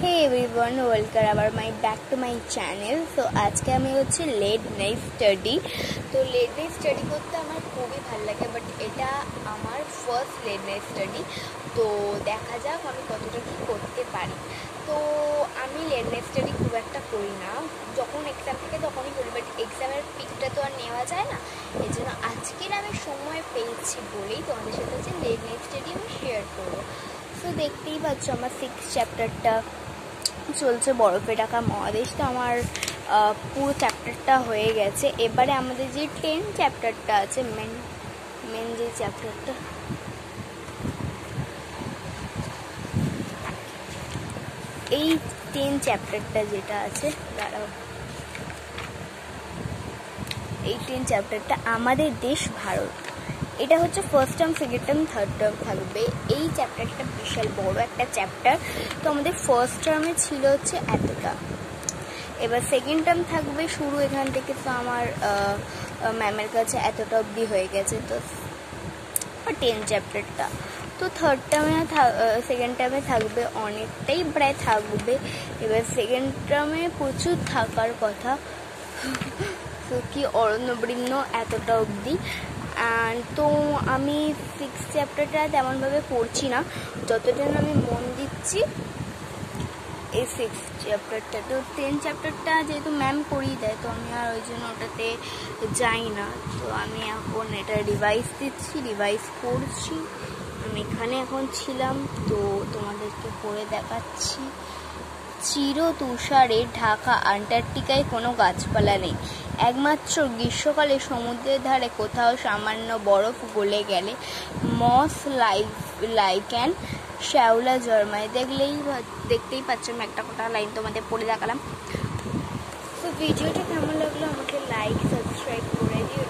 হে everyone, welcome আবার back to my channel. তো আজকে আমি হচ্ছে লেট নাইট স্টাডি। তো লেট নাইট স্টাডি করতে আমার খুবই ভালো লাগে, বাট এটা আমার ফার্স্ট লেট নাইট স্টাডি। তো দেখা যাক আমি কতটা কী করতে পারি। তো আমি লেট নাইট স্টাডি খুব একটা করি না, যখন এক্সাম থাকে তখনই করি, বাট এক্সামের পিকটা তো আর নেওয়া যায় না। এই জন্য আজকের আমি সময় পেয়েছি বলেই তোমাদের সাথে হচ্ছে লেট নাইট স্টাডি আমি শেয়ার করবো। তো দেখতেই পাচ্ছ আমার 6th চ্যাপ্টারটা চলছে, বরফে ঢাকা মহাদেশ। তো আমার পুরো চ্যাপ্টারটা হয়ে গেছে। এবারে আমাদের যে 10 চ্যাপ্টারটা আছে, মেন যে চ্যাপ্টারটা, এই 10 চ্যাপ্টারটা যেটা আছে, দাঁড়াও, এই 10 চ্যাপ্টারটা আমাদের দেশ ভারত, এটা হচ্ছে first term, second term, third term থাকবে। এই চ্যাপ্টারটা বিশাল বড় একটা চ্যাপ্টার। তো আমাদের ফার্স্ট টার্মে ছিল হচ্ছে এতটা, এবার সেকেন্ড টার্ম থাকবে শুরু এখান থেকে। তো আমার ম্যামের কাছে এতটা অবধি হয়ে গেছে, তো 10 চ্যাপ্টারটা। তো থার্ড টার্মে সেকেন্ড টার্মে থাকবে অনেকটাই, প্রায় থাকবে। এবার সেকেন্ড টার্মে প্রচুর থাকার কথা, তো কি অরণ্যবৃণ্য এতটা অবধি। অ্যান্ড তো আমি 6 চ্যাপ্টারটা তেমনভাবে পড়ছি না, যতটা আমি মন দিচ্ছি এই 6 চ্যাপ্টারটা। তো 10 চ্যাপ্টারটা যেহেতু ম্যাম করিয়ে দেয়, তো আমি আর ওই জন্য ওটাতে যাই না। তো আমি এখন এটা রিভাইজ দিচ্ছি, রিভাইজ করছি। আমি এখানে এখন ছিলাম, তো তোমাদেরকে পড়ে দেখাচ্ছি। চির তুষারে ঢাকা আন্টার্কটিকায় কোনো গাছপালা নেই, একমাত্র গ্রীষ্মকালে সমুদ্রের ধারে কোথাও সামান্য বরফ গলে গেলে মস লাইকেন শ্যাওলা জন্মায়। দেখতেই পাচ্ছ, আমি একটা কটা লাইন তোমাদের পড়ে দেখালাম। তো ভিডিওটা কেমন লাগলো আমাকে লাইক সাবস্ক্রাইব করে দিও।